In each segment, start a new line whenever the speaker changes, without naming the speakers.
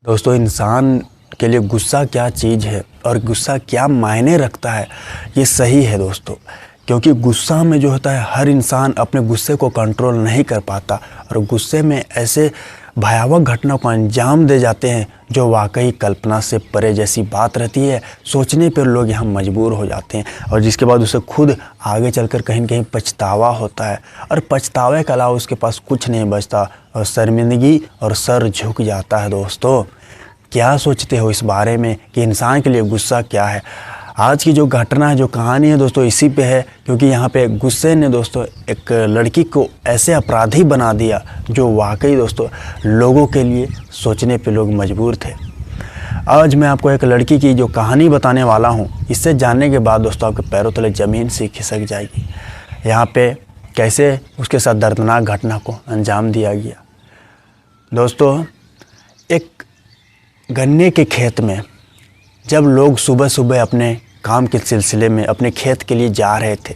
दोस्तों, इंसान के लिए गुस्सा क्या चीज़ है और गुस्सा क्या मायने रखता है, ये सही है दोस्तों। क्योंकि गुस्सा में जो होता है, हर इंसान अपने गुस्से को कंट्रोल नहीं कर पाता और गुस्से में ऐसे भयावह घटना को अंजाम दे जाते हैं जो वाकई कल्पना से परे जैसी बात रहती है। सोचने पर लोग यहाँ मजबूर हो जाते हैं और जिसके बाद उसे खुद आगे चलकर कहीं न कहीं पछतावा होता है और पछतावे के अलावा उसके पास कुछ नहीं बचता और शर्मिंदगी और सर झुक जाता है। दोस्तों, क्या सोचते हो इस बारे में कि इंसान के लिए गुस्सा क्या है? आज की जो घटना है, जो कहानी है दोस्तों, इसी पे है। क्योंकि यहाँ पे गुस्से ने दोस्तों एक लड़की को ऐसे अपराधी बना दिया जो वाकई दोस्तों लोगों के लिए सोचने पे लोग मजबूर थे। आज मैं आपको एक लड़की की जो कहानी बताने वाला हूँ, इससे जानने के बाद दोस्तों आपके पैरों तले ज़मीन से खिसक जाएगी। यहाँ पे कैसे उसके साथ दर्दनाक घटना को अंजाम दिया गया। दोस्तों, एक गन्ने के खेत में जब लोग सुबह सुबह अपने काम के सिलसिले में अपने खेत के लिए जा रहे थे,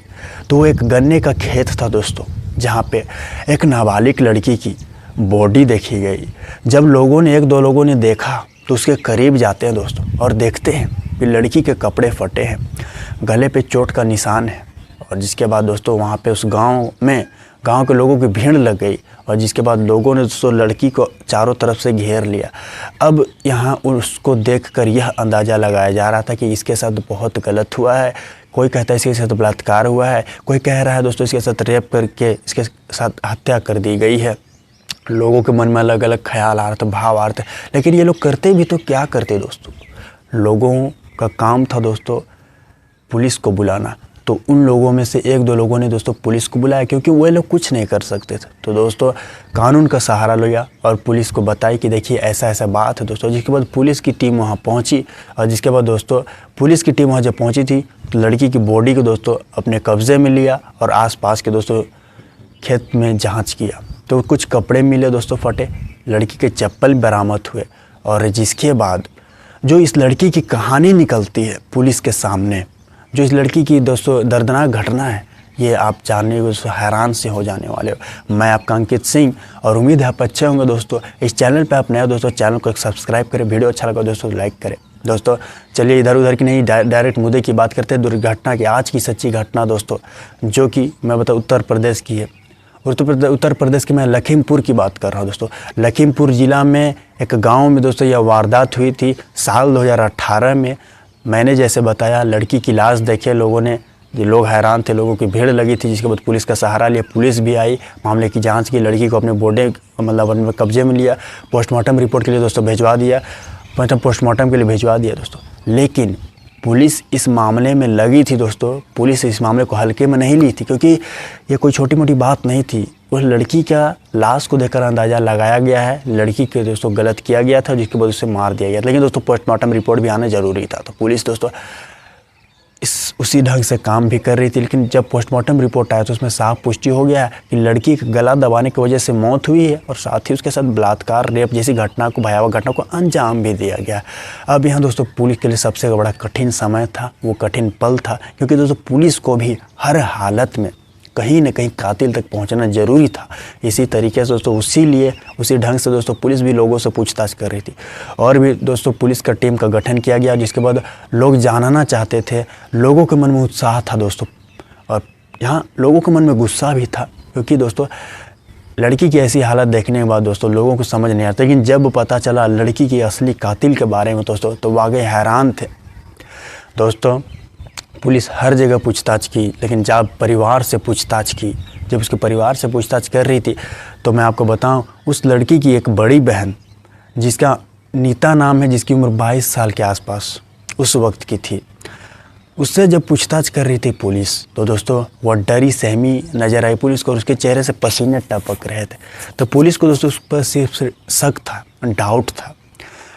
तो वो एक गन्ने का खेत था दोस्तों, जहाँ पे एक नाबालिग लड़की की बॉडी देखी गई। जब एक दो लोगों ने देखा तो उसके करीब जाते हैं दोस्तों और देखते हैं कि लड़की के कपड़े फटे हैं, गले पे चोट का निशान है। और जिसके बाद दोस्तों वहाँ पे उस गांव के लोगों की भीड़ लग गई और जिसके बाद लोगों ने दोस्तों लड़की को चारों तरफ से घेर लिया। अब यहाँ उसको देखकर यह अंदाज़ा लगाया जा रहा था कि इसके साथ बहुत गलत हुआ है। कोई कहता है इसके साथ बलात्कार हुआ है, कोई कह रहा है दोस्तों इसके साथ रेप करके इसके साथ हत्या कर दी गई है। लोगों के मन में अलग अलग ख्याल आ रहा था, भाव आ रहा था। लेकिन ये लोग करते भी तो क्या करते दोस्तों? लोगों का काम था दोस्तों पुलिस को बुलाना। तो उन लोगों में से एक दो लोगों ने दोस्तों पुलिस को बुलाया, क्योंकि वो लोग कुछ नहीं कर सकते थे। तो दोस्तों कानून का सहारा लिया और पुलिस को बताई कि देखिए ऐसा ऐसा बात है दोस्तों। जिसके बाद पुलिस की टीम वहाँ पहुँची और जिसके बाद दोस्तों पुलिस की टीम वहाँ जब पहुँची थी तो लड़की की बॉडी को दोस्तों अपने कब्जे में लिया और आसपास के दोस्तों खेत में जाँच किया। तो कुछ कपड़े मिले दोस्तों फटे, लड़की के चप्पल बरामद हुए। और जिसके बाद जो इस लड़की की कहानी निकलती है पुलिस के सामने, जो इस लड़की की दोस्तों दर्दनाक घटना है, ये आप जानने को हैरान से हो जाने वाले हो। मैं आपका अंकित सिंह और उम्मीद है आप अच्छे होंगे दोस्तों। इस चैनल पे आप नए हो दोस्तों, चैनल को सब्सक्राइब करें, वीडियो अच्छा लगा दोस्तों लाइक करें। दोस्तों चलिए इधर उधर की नहीं, डायरेक्ट मुद्दे की बात करते हैं, दुर्घटना की। आज की सच्ची घटना दोस्तों, जो कि मैं बताऊँ उत्तर प्रदेश की है। उत्तर प्रदेश की मैं लखीमपुर की बात कर रहा हूँ दोस्तों। लखीमपुर ज़िला में एक गाँव में दोस्तों यह वारदात हुई थी साल 2018 में। मैंने जैसे बताया, लड़की की लाश देखे लोगों ने, लोग हैरान थे, लोगों की भीड़ लगी थी। जिसके बाद पुलिस का सहारा लिया, पुलिस भी आई, मामले की जांच की, लड़की को अपने बॉडी अपने कब्जे में लिया, पोस्टमार्टम रिपोर्ट के लिए दोस्तों भिजवा दिया, पोस्टमार्टम के लिए भिजवा दिया दोस्तों। लेकिन पुलिस इस मामले में लगी थी दोस्तों, पुलिस इस मामले को हल्के में नहीं ली थी, क्योंकि ये कोई छोटी मोटी बात नहीं थी। उस लड़की का लाश को देखकर अंदाज़ा लगाया गया है लड़की के दोस्तों गलत किया गया था, जिसके बाद उसे मार दिया गया। लेकिन दोस्तों पोस्टमार्टम रिपोर्ट भी आना ज़रूरी था। तो पुलिस दोस्तों उसी ढंग से काम भी कर रही थी। लेकिन जब पोस्टमार्टम रिपोर्ट आया तो उसमें साफ पुष्टि हो गया कि लड़की का गला दबाने की वजह से मौत हुई है और साथ ही उसके साथ बलात्कार, रेप जैसी घटना को, भयावह घटना को अंजाम भी दिया गया। अब यहाँ दोस्तों पुलिस के लिए सबसे बड़ा कठिन समय था, वो कठिन पल था, क्योंकि दोस्तों पुलिस को भी हर हालत में कहीं न कहीं कातिल तक पहुंचना ज़रूरी था। इसी तरीके से दोस्तों उसी ढंग से दोस्तों पुलिस भी लोगों से पूछताछ कर रही थी। और भी दोस्तों पुलिस का टीम का गठन किया गया, जिसके बाद लोग जानना चाहते थे, लोगों के मन में उत्साह था दोस्तों। और यहाँ लोगों के मन में गुस्सा भी था, क्योंकि दोस्तों लड़की की ऐसी हालत देखने के बाद दोस्तों लोगों को समझ नहीं आता। लेकिन जब पता चला लड़की की असली कातिल के बारे में दोस्तों, तो वाकई हैरान थे दोस्तों। पुलिस हर जगह पूछताछ की, लेकिन जब परिवार से पूछताछ की, जब उसके परिवार से पूछताछ कर रही थी, तो मैं आपको बताऊं, उस लड़की की एक बड़ी बहन जिसका नीता नाम है, जिसकी उम्र 22 साल के आसपास उस वक्त की थी, उससे जब पूछताछ कर रही थी पुलिस, तो दोस्तों वह डरी सहमी नज़र आई पुलिस को और उसके चेहरे से पसीने टपक रहे थे। तो पुलिस को दोस्तों उस पर सिर्फ शक था, डाउट था।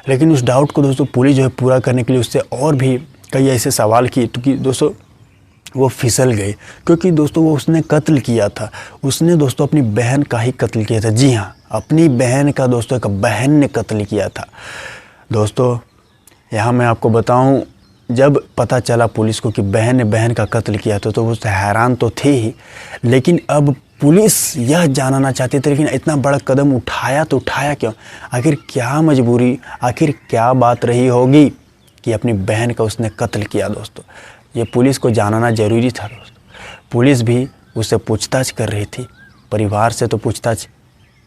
लेकिन उस डाउट को दोस्तों पुलिस जो है पूरा करने के लिए उससे और भी कई ऐसे सवाल किए, क्योंकि दोस्तों वो फिसल गई। क्योंकि दोस्तों वो उसने कत्ल किया था, उसने दोस्तों अपनी बहन का ही कत्ल किया था। जी हाँ, अपनी बहन का दोस्तों एक बहन ने कत्ल किया था दोस्तों। यहाँ मैं आपको बताऊं, जब पता चला पुलिस को कि बहन ने बहन का कत्ल किया था, तो वो हैरान तो थे ही, लेकिन अब पुलिस यह जानना चाहती थी, लेकिन इतना बड़ा कदम उठाया तो उठाया क्यों? आखिर क्या मजबूरी, आखिर क्या बात रही होगी कि अपनी बहन का उसने कत्ल किया दोस्तों? ये पुलिस को जानना ज़रूरी था दोस्तों। पुलिस भी उससे पूछताछ कर रही थी, परिवार से तो पूछताछ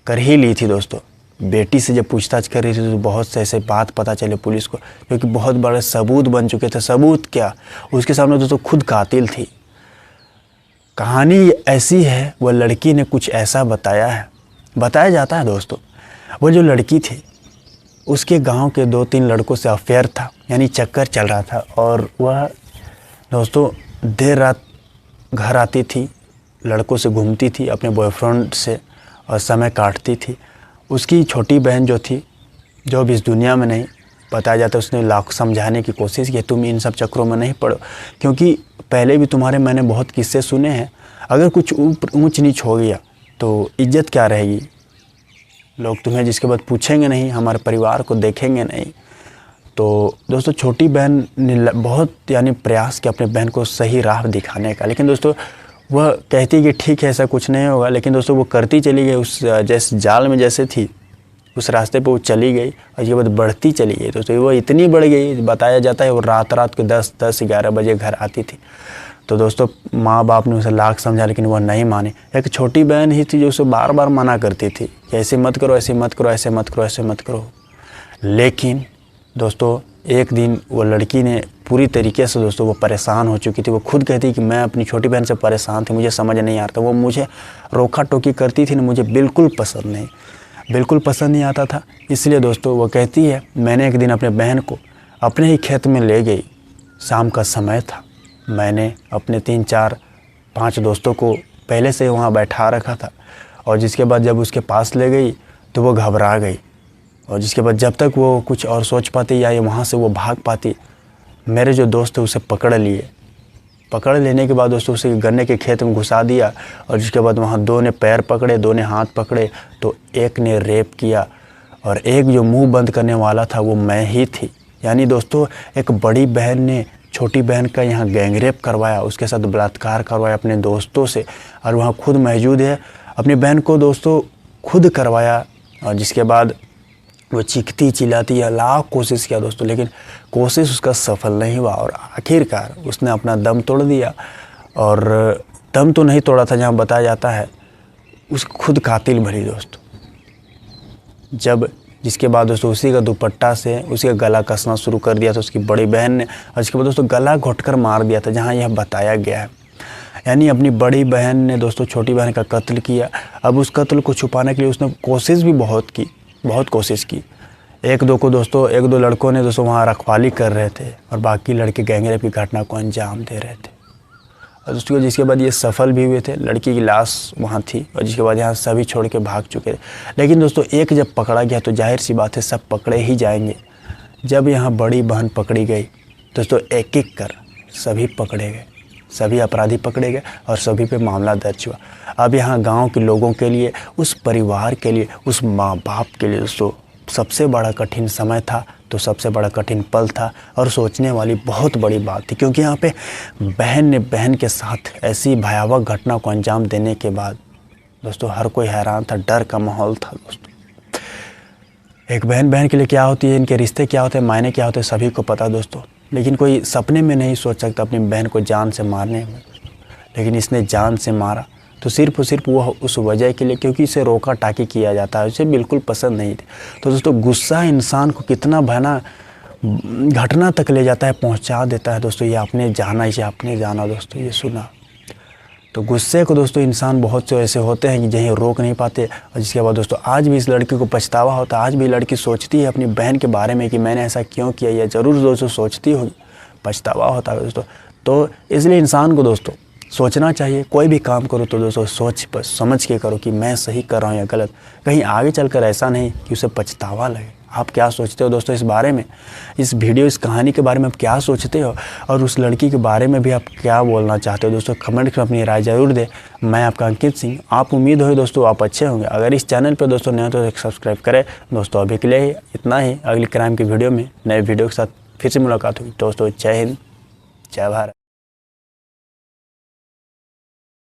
कर ही ली थी दोस्तों। बेटी से जब पूछताछ कर रही थी तो बहुत से ऐसे बात पता चले पुलिस को, क्योंकि बहुत बड़े सबूत बन चुके थे। सबूत क्या, उसके सामने दोस्तों खुद कातिल थी। कहानी ऐसी है, वह लड़की ने कुछ ऐसा बताया है, बताया जाता है दोस्तों, वो जो लड़की थी उसके गांव के 2-3 लड़कों से अफेयर था, यानी चक्कर चल रहा था। और वह दोस्तों देर रात घर आती थी, लड़कों से घूमती थी, अपने बॉयफ्रेंड से और समय काटती थी। उसकी छोटी बहन जो थी, जो अब इस दुनिया में नहीं, बताया जाता है उसने लाख समझाने की कोशिश की, तुम इन सब चक्करों में नहीं पड़ो, क्योंकि पहले भी तुम्हारे मैंने बहुत किस्से सुने हैं। अगर कुछ ऊंच नीच हो गया तो इज्जत क्या रहेगी? लोग तुम्हें जिसके बाद पूछेंगे नहीं, हमारे परिवार को देखेंगे नहीं। तो दोस्तों छोटी बहन ने बहुत यानी प्रयास किया अपने बहन को सही राह दिखाने का, लेकिन दोस्तों वह कहती कि ठीक है ऐसा कुछ नहीं होगा, लेकिन दोस्तों वो करती चली गई। उस जैसे जाल में जैसे थी उस रास्ते पे वो चली गई और ये बात बढ़ती चली गई दोस्तों। वो इतनी बढ़ गई, बताया जाता है वो रात को 10-11 बजे घर आती थी। तो दोस्तों माँ बाप ने उसे लाख समझा, लेकिन वह नहीं मानी। एक छोटी बहन ही थी जो उसे बार बार मना करती थी कि ऐसे मत करो, ऐसे मत करो, ऐसे मत करो, ऐसे मत करो। लेकिन दोस्तों एक दिन वो लड़की ने पूरी तरीके से दोस्तों वो परेशान हो चुकी थी। वो खुद कहती कि मैं अपनी छोटी बहन से परेशान थी, मुझे समझ नहीं आता, वो मुझे रोका टोकी करती थी ना, मुझे बिल्कुल पसंद नहीं आता था। इसलिए दोस्तों वो कहती है मैंने एक दिन अपने बहन को अपने ही खेत में ले गई, शाम का समय था। मैंने अपने 3-4-5 दोस्तों को पहले से वहाँ बैठा रखा था, और जिसके बाद जब उसके पास ले गई तो वो घबरा गई, और जिसके बाद जब तक वो कुछ और सोच पाती या वहाँ से वो भाग पाती, मेरे जो दोस्त थे उसे पकड़ लिए। पकड़ लेने के बाद दोस्तों उसे गन्ने के खेत में घुसा दिया, और जिसके बाद वहाँ 2 ने पैर पकड़े, 2 ने हाथ पकड़े, तो एक ने रेप किया, और एक जो मुंह बंद करने वाला था वो मैं ही थी। यानी दोस्तों एक बड़ी बहन ने छोटी बहन का यहाँ गैंग रेप करवाया, उसके साथ बलात्कार करवाया अपने दोस्तों से, और वहाँ खुद मौजूद है, अपनी बहन को दोस्तों खुद करवाया। और जिसके बाद वो चीखती चिल्लाती है, लाख कोशिश किया दोस्तों, लेकिन कोशिश उसका सफल नहीं हुआ, और आखिरकार उसने अपना दम तोड़ दिया। और दम तो नहीं तोड़ा था, जहाँ बताया जाता है उस खुद कातिल भरी दोस्तों। जब जिसके बाद दोस्तों उसी का दुपट्टा से उसी का गला कसना शुरू कर दिया था उसकी बड़ी बहन ने, और इसके बाद दोस्तों गला घोंटकर मार दिया था, जहाँ यह बताया गया है। यानी अपनी बड़ी बहन ने दोस्तों छोटी बहन का कत्ल किया। अब उस कत्ल को छुपाने के लिए उसने कोशिश भी बहुत कोशिश की। 1-2 लड़कों ने दोस्तों वहाँ रखवाली कर रहे थे, और बाकी लड़के गैंगरेप की घटना को अंजाम दे रहे थे। और दोस्तों जिसके बाद ये सफल भी हुए थे, लड़की की लाश वहाँ थी, और जिसके बाद यहाँ सभी छोड़ के भाग चुके थे। लेकिन दोस्तों एक जब पकड़ा गया तो जाहिर सी बात है सब पकड़े ही जाएंगे। जब यहाँ बड़ी बहन पकड़ी गई दोस्तों, एक कर सभी पकड़े गए, सभी अपराधी पकड़े गए, और सभी पे मामला दर्ज हुआ। अब यहाँ गांव के लोगों के लिए, उस परिवार के लिए, उस माँ बाप के लिए दोस्तों सबसे बड़ा कठिन समय था, तो सबसे बड़ा कठिन पल था, और सोचने वाली बहुत बड़ी बात थी, क्योंकि यहाँ पे बहन ने बहन के साथ ऐसी भयावह घटना को अंजाम देने के बाद दोस्तों हर कोई हैरान था, डर का माहौल था दोस्तों। एक बहन के लिए क्या होती है, इनके रिश्ते क्या होते हैं, मायने क्या होते हैं, सभी को पता दोस्तों। लेकिन कोई सपने में नहीं सोच सकता अपनी बहन को जान से मारने में, लेकिन इसने जान से मारा तो सिर्फ और सिर्फ वह उस वजह के लिए क्योंकि इसे रोका टाकी किया जाता है, उसे बिल्कुल पसंद नहीं थी। तो दोस्तों गुस्सा इंसान को कितना भयानक घटना तक ले जाता है, पहुंचा देता है दोस्तों। ये आपने जाना दोस्तों, ये सुना। तो गुस्से को दोस्तों इंसान बहुत से ऐसे होते हैं कि जिन्हें रोक नहीं पाते, और जिसके बाद दोस्तों आज भी इस लड़की को पछतावा होता है। आज भी लड़की सोचती है अपनी बहन के बारे में कि मैंने ऐसा क्यों किया, यह ज़रूर दोस्तों सोचती होगी, पछतावा होता है दोस्तों। तो इसलिए इंसान को दोस्तों सोचना चाहिए, कोई भी काम करो तो दोस्तों सोच समझ के करो कि मैं सही कर रहा हूँ या गलत, कहीं आगे चलकर ऐसा नहीं कि उसे पछतावा लगे। आप क्या सोचते हो दोस्तों इस बारे में, इस इस कहानी के बारे में आप क्या सोचते हो, और उस लड़की के बारे में भी आप क्या बोलना चाहते हो दोस्तों, कमेंट में अपनी राय जरूर दें। मैं आपका अंकित सिंह, आप उम्मीद हो दोस्तों आप अच्छे होंगे। अगर इस चैनल पर दोस्तों नए तो सब्सक्राइब करें दोस्तों। अभी के लिए इतना ही, अगली क्राइम की वीडियो में नए वीडियो के साथ फिर से मुलाकात होगी दोस्तों। जय हिंद, जय भारत।